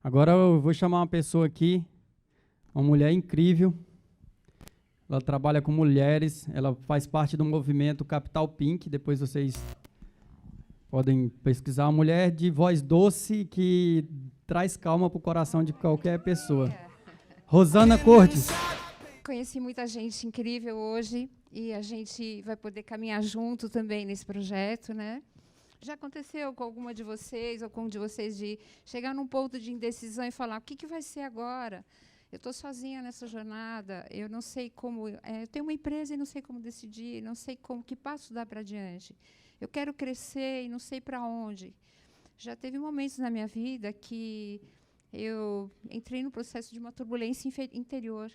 Agora eu vou chamar uma pessoa aqui, uma mulher incrível. Ela trabalha com mulheres, ela faz parte do movimento Capital Pink. Depois vocês podem pesquisar. Uma mulher de voz doce que traz calma para o coração de qualquer pessoa. Rosana Cortes. Conheci muita gente incrível hoje e a gente vai poder caminhar junto também nesse projeto, né? Já aconteceu com alguma de vocês ou com um de vocês de chegar num ponto de indecisão e falar: o que vai ser agora? Eu estou sozinha nessa jornada, eu não sei como... eu tenho uma empresa e não sei como decidir, não sei que passo dar para adiante. Eu quero crescer e não sei para onde. Já teve momentos na minha vida que eu entrei no processo de uma turbulência interior.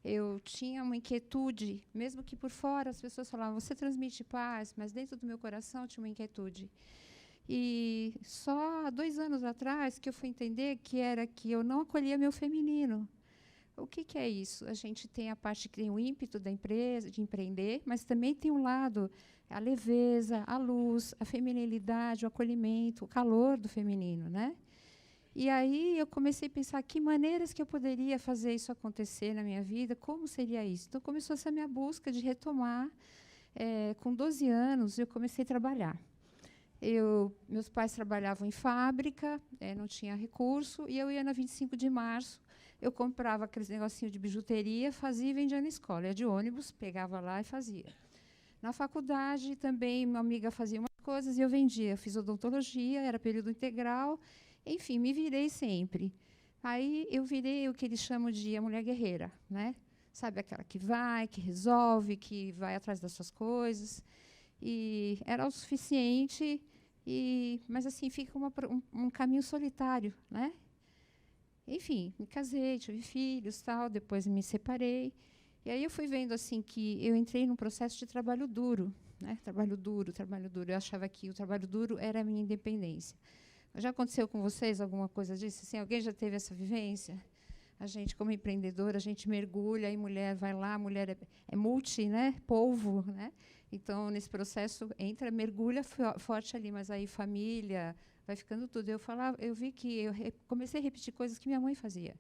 Eu tinha uma inquietude, mesmo que por fora as pessoas falavam: você transmite paz, mas dentro do meu coração tinha uma inquietude. E só há 2 anos atrás que eu fui entender que eu não acolhia meu feminino. O que é isso? A gente tem a parte que tem o ímpeto da empresa, de empreender, mas também tem um lado, a leveza, a luz, a feminilidade, o acolhimento, o calor do feminino, né? E aí eu comecei a pensar que maneiras que eu poderia fazer isso acontecer na minha vida, como seria isso. Então, começou essa minha busca de retomar. Com 12 anos, eu comecei a trabalhar. Meus pais trabalhavam em fábrica, não tinha recurso, e eu ia na 25 de março, eu comprava aqueles negocinhos de bijuteria, fazia e vendia na escola. Ia de ônibus, pegava lá e fazia. Na faculdade, também, uma amiga fazia umas coisas e eu vendia. Eu fiz odontologia, era período integral. Enfim, me virei sempre. Aí eu virei o que eles chamam de a mulher guerreira, né? Sabe, aquela que vai, que resolve, que vai atrás das suas coisas. E era o suficiente, mas assim, fica um caminho solitário, né? Enfim, me casei, tive filhos, tal, depois me separei. E aí eu fui vendo assim que eu entrei num processo de trabalho duro, né? Trabalho duro, trabalho duro. Eu achava que o trabalho duro era a minha independência. Já aconteceu com vocês alguma coisa disso? Assim, alguém já teve essa vivência? A gente, como empreendedora, a gente mergulha, e mulher vai lá, mulher é multi, né? Polvo, né? Então, nesse processo, entra, mergulha forte ali, mas aí família, vai ficando tudo. Eu vi que eu comecei a repetir coisas que minha mãe fazia.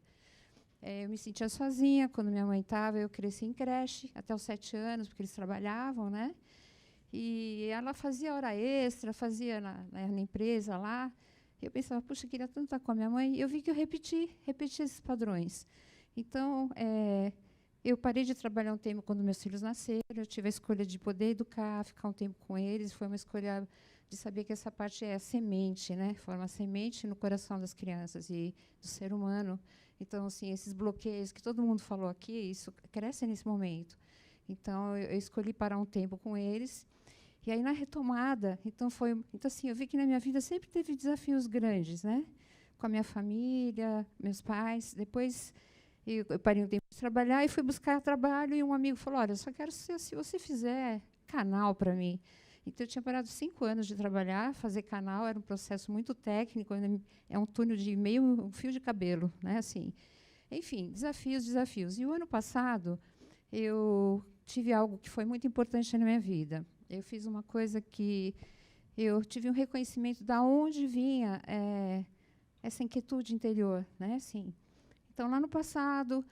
Eu me sentia sozinha quando minha mãe estava. Eu cresci em creche até os 7 anos, porque eles trabalhavam, né? E ela fazia hora extra, fazia na empresa lá. Eu pensava: puxa, eu queria tanto estar com a minha mãe. E eu vi que eu repeti esses padrões. Então, eu parei de trabalhar um tempo quando meus filhos nasceram. Eu tive a escolha de poder educar, ficar um tempo com eles. Foi uma escolha de saber que essa parte é a semente, né? Forma a semente no coração das crianças e do ser humano. Então, assim, esses bloqueios que todo mundo falou aqui, isso cresce nesse momento. Então, eu escolhi parar um tempo com eles. E aí, na retomada, então assim, eu vi que na minha vida sempre teve desafios grandes, né? Com a minha família, meus pais. Depois, eu parei um tempo de trabalhar e fui buscar trabalho, e um amigo falou: olha, só quero se você fizer canal para mim. Então, eu tinha parado 5 anos de trabalhar, fazer canal, era um processo muito técnico, é um túnel de um fio de cabelo, né? Assim, enfim, desafios. E o ano passado, eu tive algo que foi muito importante na minha vida. Eu fiz uma coisa que eu tive um reconhecimento de onde vinha essa inquietude interior, né? Assim, então, lá no passado,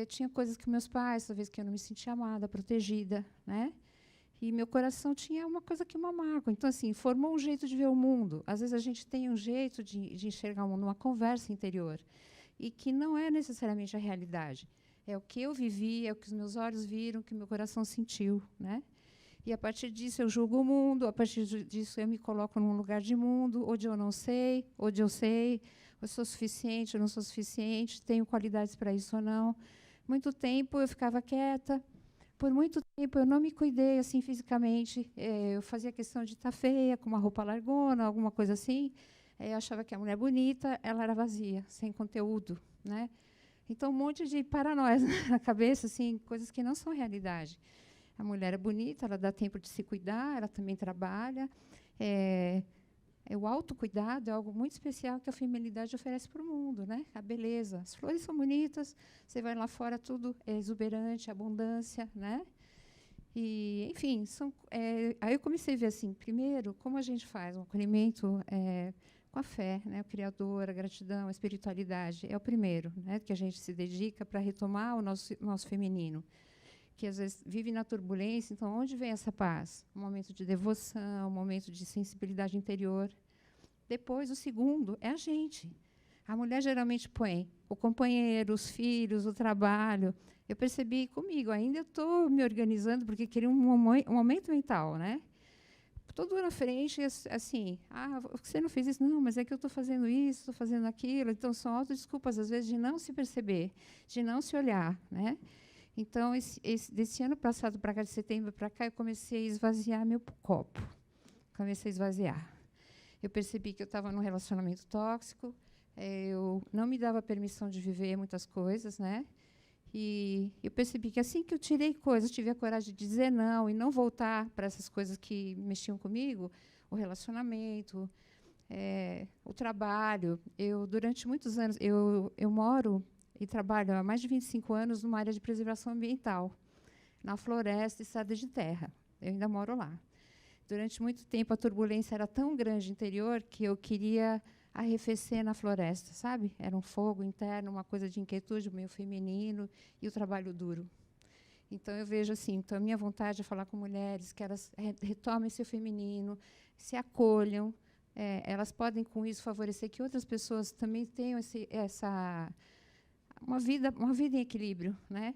tinha coisas que meus pais, talvez que eu não me sentia amada, protegida, né? E meu coração tinha uma coisa que uma mágoa. Então, assim, formou um jeito de ver o mundo. Às vezes a gente tem um jeito de enxergar o mundo, uma conversa interior, e que não é necessariamente a realidade. É o que eu vivi, é o que os meus olhos viram, que o meu coração sentiu, né? E, a partir disso, eu julgo o mundo, a partir disso, eu me coloco num lugar de mundo, onde eu não sei, onde eu sei, eu sou suficiente, eu não sou suficiente, tenho qualidades para isso ou não. Muito tempo eu ficava quieta. Por muito tempo eu não me cuidei assim fisicamente. Eu fazia questão de estar feia, com uma roupa largona, alguma coisa assim. Eu achava que a mulher bonita, ela era vazia, sem conteúdo, né? Então, um monte de paranoias na cabeça, assim, coisas que não são realidade. A mulher é bonita, ela dá tempo de se cuidar, ela também trabalha. O autocuidado é algo muito especial que a feminilidade oferece para o mundo, né? A beleza. As flores são bonitas, você vai lá fora, tudo é exuberante, abundância, né? E, enfim, aí eu comecei a ver assim, primeiro, como a gente faz um acolhimento com a fé, né? O Criador, a gratidão, a espiritualidade. É o primeiro, né? Que a gente se dedica para retomar o nosso feminino, que às vezes vive na turbulência. Então, onde vem essa paz? Um momento de devoção, um momento de sensibilidade interior. Depois, o segundo é a gente. A mulher geralmente põe o companheiro, os filhos, o trabalho. Eu percebi comigo, ainda estou me organizando, porque queria um momento mental, né? Tudo na frente, assim, você não fez isso? Não, mas é que eu estou fazendo isso, estou fazendo aquilo. Então, são autodesculpas, às vezes, de não se perceber, de não se olhar, né? Então, desse ano passado para cá, de setembro para cá, eu comecei a esvaziar meu copo. Comecei a esvaziar. Eu percebi que eu estava num relacionamento tóxico, eu não me dava permissão de viver muitas coisas, né? E eu percebi que assim que eu tirei coisas, tive a coragem de dizer não e não voltar para essas coisas que mexiam comigo, o relacionamento, o trabalho. Eu, durante muitos anos, eu moro e trabalho há mais de 25 anos numa área de preservação ambiental, na floresta Estrada de Terra. Eu ainda moro lá. Durante muito tempo, a turbulência era tão grande no interior que eu queria arrefecer na floresta, sabe? Era um fogo interno, uma coisa de inquietude, meio feminino, e o trabalho duro. Então, eu vejo assim, então, a minha vontade é falar com mulheres, que elas retomem seu feminino, se acolham, elas podem, com isso, favorecer que outras pessoas também tenham uma vida em equilíbrio, né?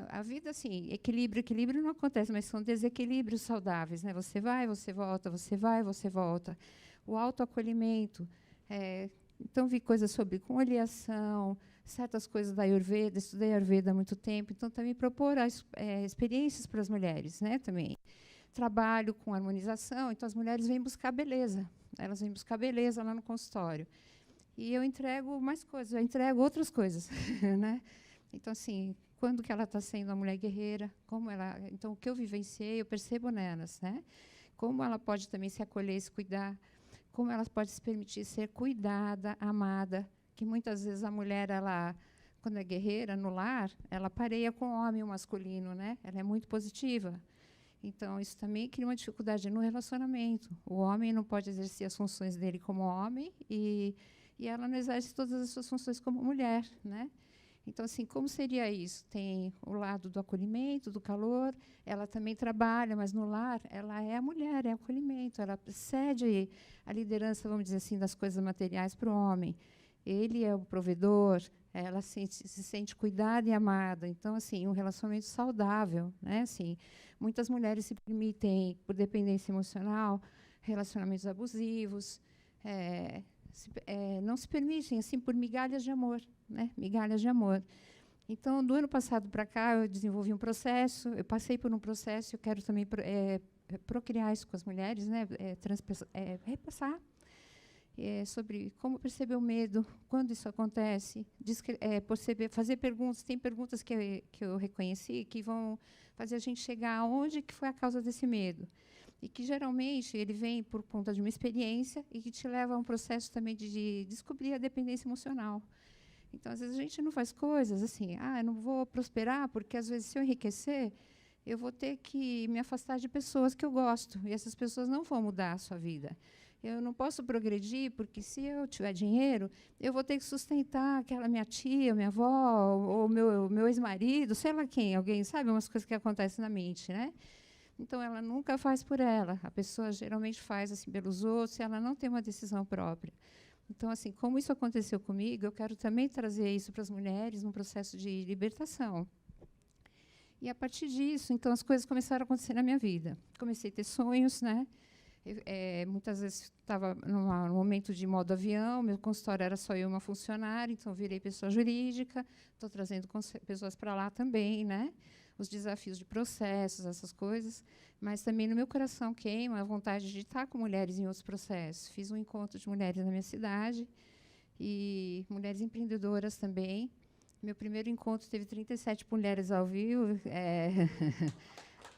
A vida, assim, equilíbrio não acontece, mas são desequilíbrios saudáveis, né? Você vai, você volta, você vai, você volta. O autoacolhimento. Então, vi coisas sobre conciliação, certas coisas da Ayurveda, estudei Ayurveda há muito tempo, então também propor experiências para as mulheres, né? Também. Trabalho com harmonização, então as mulheres vêm buscar beleza. Elas vêm buscar beleza lá no consultório. E eu entrego mais coisas, eu entrego outras coisas, né? Então, assim, quando que ela está sendo uma mulher guerreira, então, o que eu vivenciei, eu percebo nelas, né? Como ela pode também se acolher, se cuidar, como ela pode se permitir ser cuidada, amada, que muitas vezes a mulher, ela, quando é guerreira no lar, ela pareia com o homem, o masculino, né? Ela é muito positiva. Então, isso também cria uma dificuldade no relacionamento. O homem não pode exercer as funções dele como homem e ela não exerce todas as suas funções como mulher, né? Então, assim, como seria isso? Tem o lado do acolhimento, do calor, ela também trabalha, mas no lar ela é a mulher, é o acolhimento, ela cede a liderança, vamos dizer assim, das coisas materiais para o homem. Ele é o provedor, ela se sente cuidada e amada. Então, assim, um relacionamento saudável, né? Assim, muitas mulheres se permitem, por dependência emocional, relacionamentos abusivos, não se permitem, assim, por migalhas de amor, né? Migalhas de amor. Então, do ano passado para cá, eu desenvolvi um processo, eu passei por um processo, eu quero também procriar isso com as mulheres, né? Repassar sobre como perceber o medo, quando isso acontece, fazer perguntas. Tem perguntas que eu reconheci que vão fazer a gente chegar aonde que foi a causa desse medo. E que, geralmente, ele vem por conta de uma experiência e que te leva a um processo também de descobrir a dependência emocional. Então, às vezes, a gente não faz coisas assim, eu não vou prosperar, porque, às vezes, se eu enriquecer, eu vou ter que me afastar de pessoas que eu gosto, e essas pessoas não vão mudar a sua vida. Eu não posso progredir, porque, se eu tiver dinheiro, eu vou ter que sustentar aquela minha tia, minha avó, ou meu ex-marido, sei lá quem, alguém, sabe? Umas coisas que acontecem na mente, né? Então, ela nunca faz por ela. A pessoa geralmente faz assim pelos outros, e ela não tem uma decisão própria. Então, assim, como isso aconteceu comigo, eu quero também trazer isso para as mulheres num processo de libertação. E, a partir disso, então, as coisas começaram a acontecer na minha vida. Comecei a ter sonhos, né? Muitas vezes estava num momento de modo avião, meu consultório era só eu, uma funcionária, então virei pessoa jurídica, estou trazendo pessoas para lá também, né? Os desafios de processos, essas coisas, mas também no meu coração queima a vontade de estar com mulheres em outros processos. Fiz um encontro de mulheres na minha cidade, e mulheres empreendedoras também. Meu primeiro encontro teve 37 mulheres ao vivo.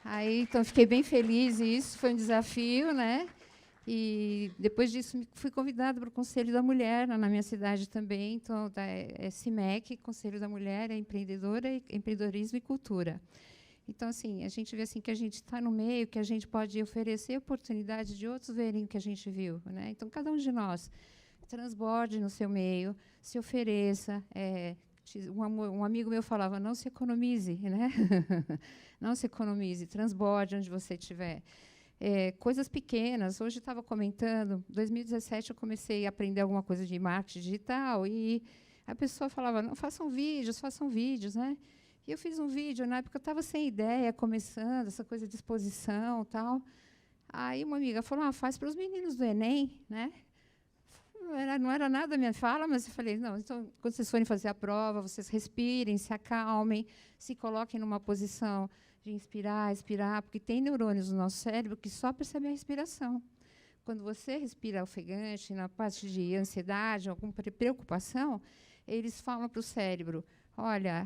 Aí, então, fiquei bem feliz, e isso foi um desafio, né? E, depois disso, fui convidada para o Conselho da Mulher, na minha cidade também, então, da CIMEC, Conselho da Mulher, Empreendedora, Empreendedorismo e Cultura. Então, assim, a gente vê assim, que a gente está no meio, que a gente pode oferecer oportunidade de outros verem o que a gente viu, né? Então, cada um de nós transborde no seu meio, se ofereça. Um amigo meu falava, não se economize, né? Não se economize, transborde onde você estiver. Coisas pequenas. Hoje estava comentando, em 2017 eu comecei a aprender alguma coisa de marketing digital e a pessoa falava, não, façam vídeos, né? E eu fiz um vídeo, na época eu estava sem ideia, começando, essa coisa de exposição e tal. Aí uma amiga falou, faz para os meninos do Enem, né? Não era nada a minha fala, mas eu falei, não, então, quando vocês forem fazer a prova, vocês respirem, se acalmem, se coloquem numa posição de inspirar, expirar, porque tem neurônios no nosso cérebro que só percebem a respiração. Quando você respira ofegante, na parte de ansiedade, alguma preocupação, eles falam para o cérebro, olha,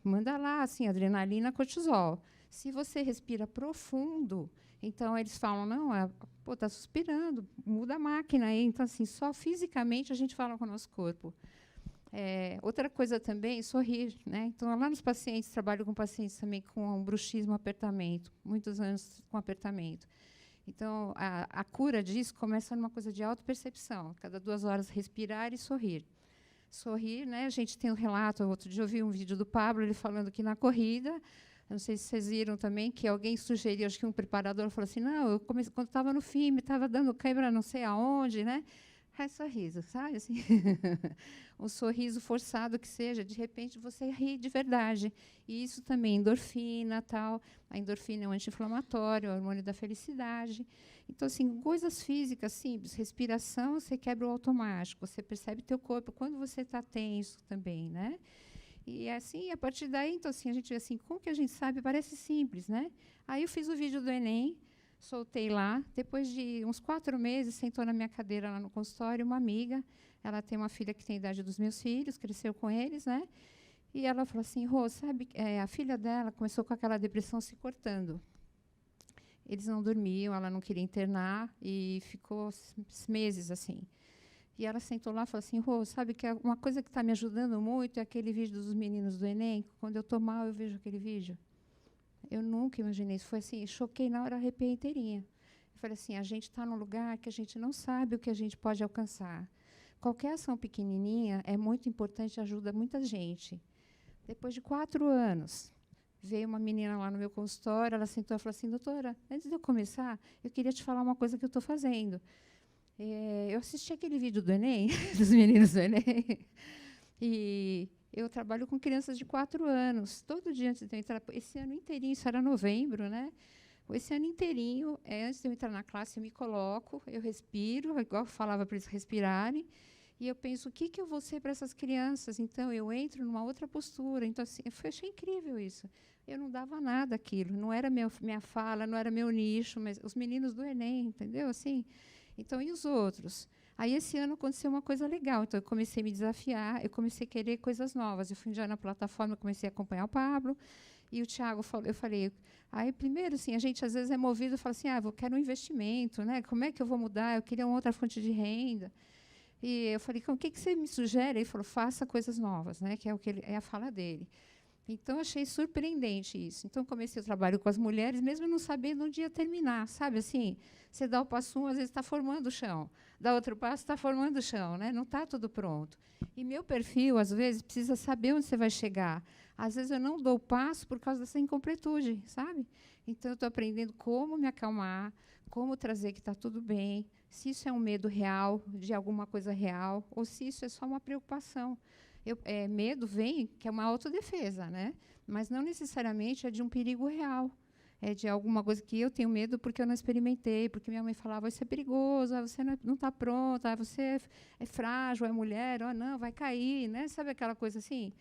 manda lá, assim, adrenalina, cortisol. Se você respira profundo, então eles falam, não, está suspirando, muda a máquina aí. Então, assim, só fisicamente a gente fala com o nosso corpo. Outra coisa também, sorrir, né? Então, lá nos pacientes, trabalho com pacientes também com bruxismo, apertamento, muitos anos com apertamento. Então, a cura disso começa numa coisa de autopercepção, cada 2 horas respirar e sorrir. Sorrir, né? A gente tem um relato, outro dia eu vi um vídeo do Pablo, ele falando que na corrida, não sei se vocês viram também, que alguém sugeriu, acho que um preparador falou assim, não, eu comecei, quando estava no filme, estava dando câimbra não sei aonde, né? Sorriso, sabe? Assim, um sorriso forçado que seja, de repente você ri de verdade. E isso também, endorfina, tal. A endorfina é um anti-inflamatório, é o hormônio da felicidade. Então, assim, coisas físicas simples, respiração, você quebra o automático, você percebe teu corpo quando você está tenso também, né? E assim, a partir daí, então, assim, a gente vê assim, como que a gente sabe? Parece simples, né? Aí eu fiz o vídeo do Enem, soltei lá. Depois de uns 4 meses, sentou na minha cadeira lá no consultório uma amiga. Ela tem uma filha que tem a idade dos meus filhos, cresceu com eles, né? E ela falou assim, Rô, sabe, a filha dela começou com aquela depressão se cortando. Eles não dormiam, ela não queria internar e ficou meses assim. E ela sentou lá e falou assim, Rô, sabe que uma coisa que está me ajudando muito é aquele vídeo dos meninos do Enem. Quando eu estou mal, eu vejo aquele vídeo. Eu nunca imaginei isso. Foi assim, choquei na hora, arrepiei inteirinha. Eu falei assim, a gente está num lugar que a gente não sabe o que a gente pode alcançar. Qualquer ação pequenininha é muito importante e ajuda muita gente. Depois de 4 anos, veio uma menina lá no meu consultório, ela sentou e falou assim, doutora, antes de eu começar, eu queria te falar uma coisa que eu estou fazendo. Eu assisti aquele vídeo do Enem, dos meninos do Enem, e eu trabalho com crianças de 4 anos. Todo dia antes de eu entrar, esse ano inteirinho, isso era novembro, né? Esse ano inteirinho, antes de eu entrar na classe, eu me coloco, eu respiro, igual eu falava para eles respirarem, e eu penso, o que eu vou ser para essas crianças? Então, eu entro numa outra postura. Então, assim, eu achei incrível isso. Eu não dava nada aquilo, não era minha fala, não era meu nicho, mas os meninos do Enem, entendeu? Assim, então, e os outros? Aí, esse ano, aconteceu uma coisa legal. Então, eu comecei a me desafiar, eu comecei a querer coisas novas. Eu fui já na plataforma, eu comecei a acompanhar o Pablo, e o Thiago falou, eu falei, aí, primeiro, assim, a gente, às vezes, é movido e fala assim, eu quero um investimento, né? Como é que eu vou mudar? Eu queria uma outra fonte de renda. E eu falei, o que você me sugere? Ele falou, faça coisas novas, né? Que é o que é a fala dele. Então, achei surpreendente isso. Então, comecei o trabalho com as mulheres, mesmo não sabendo onde ia terminar, sabe? Assim, você dá o passo 1, às vezes está formando o chão. Dá outro passo, está formando o chão, né? Não está tudo pronto. E meu perfil, às vezes, precisa saber onde você vai chegar. Às vezes, eu não dou o passo por causa dessa incompletude, sabe? Então, eu estou aprendendo como me acalmar, como trazer que está tudo bem, se isso é um medo real, de alguma coisa real, ou se isso é só uma preocupação. Medo vem, que é uma autodefesa, né? Mas não necessariamente é de um perigo real. É de alguma coisa que eu tenho medo porque eu não experimentei, porque minha mãe falava, isso é perigoso, você não está pronta, você é frágil, é mulher, não, vai cair, né? Sabe aquela coisa assim?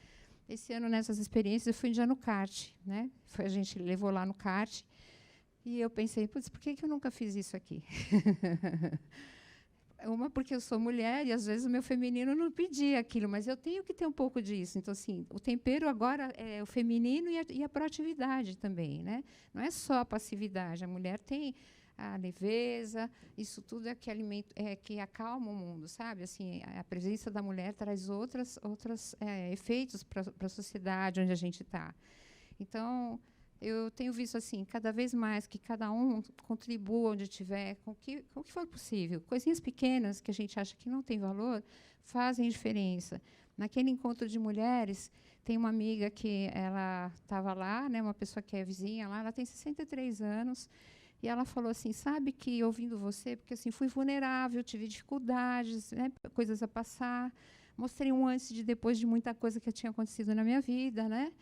Esse ano, nessas experiências, eu fui já no kart, né? A gente levou lá no kart, e eu pensei, putz, por que eu nunca fiz isso aqui? Uma, porque eu sou mulher e, às vezes, o meu feminino não pedia aquilo, mas eu tenho que ter um pouco disso. Então, assim, o tempero agora é o feminino e a proatividade também, né? Não é só a passividade. A mulher tem a leveza, isso tudo é que alimenta, que acalma o mundo, sabe? Assim, a presença da mulher traz outros efeitos para a sociedade onde a gente está. Então, eu tenho visto assim, cada vez mais que cada um contribua onde estiver, com o que for possível. Coisinhas pequenas que a gente acha que não tem valor, fazem diferença. Naquele encontro de mulheres, tem uma amiga que ela estava lá, né, uma pessoa que é vizinha lá, ela tem 63 anos, e ela falou assim, sabe que ouvindo você, porque assim, fui vulnerável, tive dificuldades, né, coisas a passar, mostrei um antes e depois de muita coisa que tinha acontecido na minha vida, né?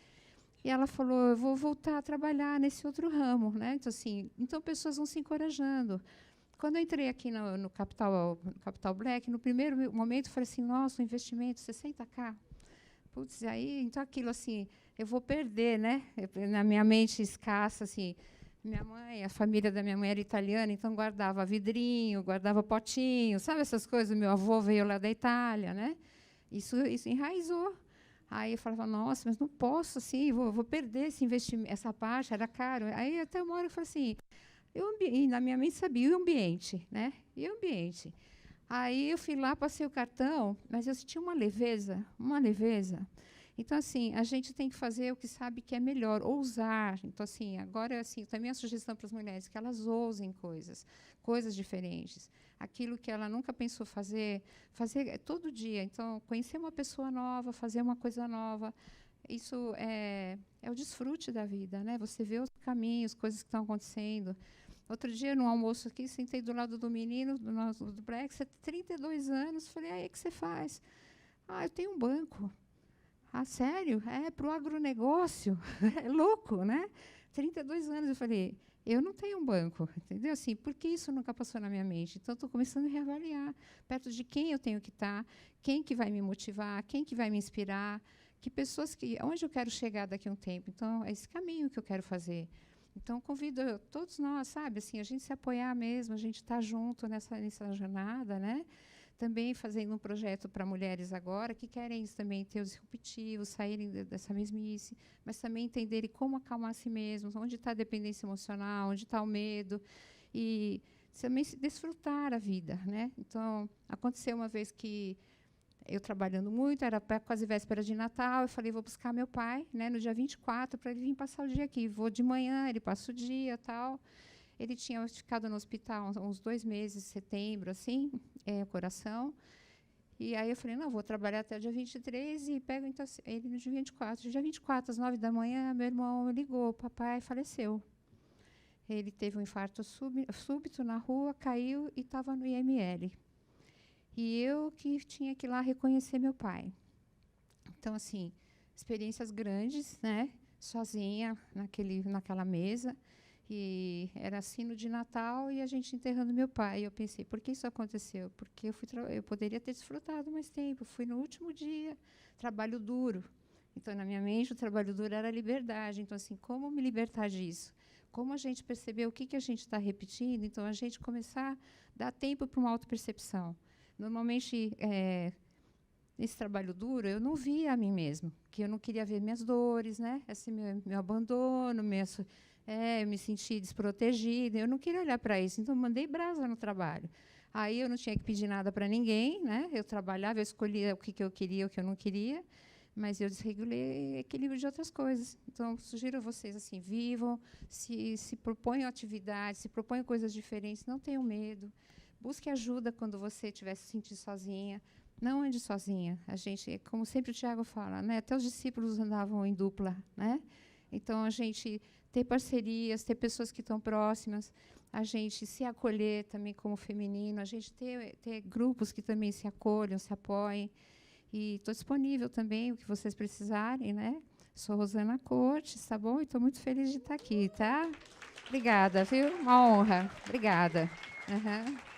E ela falou, eu vou voltar a trabalhar nesse outro ramo, né? Então, assim, então pessoas vão se encorajando. Quando eu entrei aqui no Capital Black, no primeiro momento, eu falei assim, nossa, um investimento, 60K. Putz, aí, então aquilo assim, eu vou perder, né? Na minha mente escassa, assim, minha mãe, a família da minha mãe era italiana, então guardava vidrinho, guardava potinho, sabe essas coisas? Meu avô veio lá da Itália, né? Isso enraizou. Aí eu falava, nossa, mas não posso, assim, vou perder esse investimento, essa parte, era caro. Aí até uma hora eu falei assim, e na minha mente sabia, e o ambiente, né? E o ambiente. Aí eu fui lá, passei o cartão, mas eu senti uma leveza, uma leveza. Então, assim, a gente tem que fazer o que sabe que é melhor, ousar. Então, assim, agora, assim, também a sugestão para as mulheres, que elas ousem coisas diferentes. Aquilo que ela nunca pensou fazer todo dia. Então, conhecer uma pessoa nova, fazer uma coisa nova, isso é o desfrute da vida, né? Você vê os caminhos, coisas que estão acontecendo. Outro dia, no almoço aqui, sentei do lado do menino, do Brexit, 32 anos, falei, aí, o que você faz? Ah, eu tenho um banco. Ah, sério? É para o agronegócio? É louco, né? 32 anos. Eu falei, eu não tenho um banco, entendeu? Assim, por que isso nunca passou na minha mente? Então, estou começando a reavaliar perto de quem eu tenho que estar, quem que vai me motivar, quem que vai me inspirar, que pessoas que, onde eu quero chegar daqui a um tempo. Então, é esse caminho que eu quero fazer. Então, convido todos nós, sabe, assim, a gente se apoiar mesmo, a gente estar junto nessa jornada, né? Também fazendo um projeto para mulheres agora que querem também ter os disruptivos, saírem dessa mesmice, mas também entenderem como acalmar a si mesmos, onde está a dependência emocional, onde está o medo, e também se desfrutar a vida, né? Então, aconteceu uma vez que eu trabalhando muito, era quase véspera de Natal, eu falei, vou buscar meu pai, né, no dia 24, para ele vir passar o dia aqui. Vou de manhã, ele passa o dia, tal. Ele tinha ficado no hospital uns 2 meses, setembro, assim, coração. E aí eu falei, não, vou trabalhar até o dia 23 e pego então, ele no dia 24. Dia 24, às 9 da manhã, meu irmão me ligou, papai faleceu. Ele teve um infarto súbito na rua, caiu e estava no IML. E eu que tinha que ir lá reconhecer meu pai. Então, assim, experiências grandes, né? Sozinha, naquela mesa. E era sino de Natal e a gente enterrando meu pai. E eu pensei, por que isso aconteceu? Porque eu poderia ter desfrutado mais tempo. Fui no último dia, trabalho duro. Então, na minha mente, o trabalho duro era a liberdade. Então, assim, como me libertar disso? Como a gente perceber o que a gente está repetindo? Então, a gente começar a dar tempo para uma autopercepção. Normalmente, nesse trabalho duro, eu não via a mim mesma, que eu não queria ver minhas dores, né? Esse meu abandono, eu me senti desprotegida, eu não queria olhar para isso, então mandei brasa no trabalho. Aí eu não tinha que pedir nada para ninguém, né? Eu trabalhava, eu escolhia o que eu queria, o que eu não queria, mas eu desregulei equilíbrio de outras coisas. Então, sugiro a vocês, assim, vivam, se proponham atividades, se proponham coisas diferentes, não tenham medo. Busque ajuda quando você estiver se sentindo sozinha. Não ande sozinha. A gente, como sempre o Tiago fala, né? Até os discípulos andavam em dupla, né? Então, a gente ter parcerias, ter pessoas que estão próximas, a gente se acolher também como feminino, a gente ter grupos que também se acolham, se apoiem. E estou disponível também, o que vocês precisarem, né? Sou Rosana Cortes, tá bom? E estou muito feliz de estar aqui, tá? Obrigada, viu? Uma honra. Obrigada. Uhum.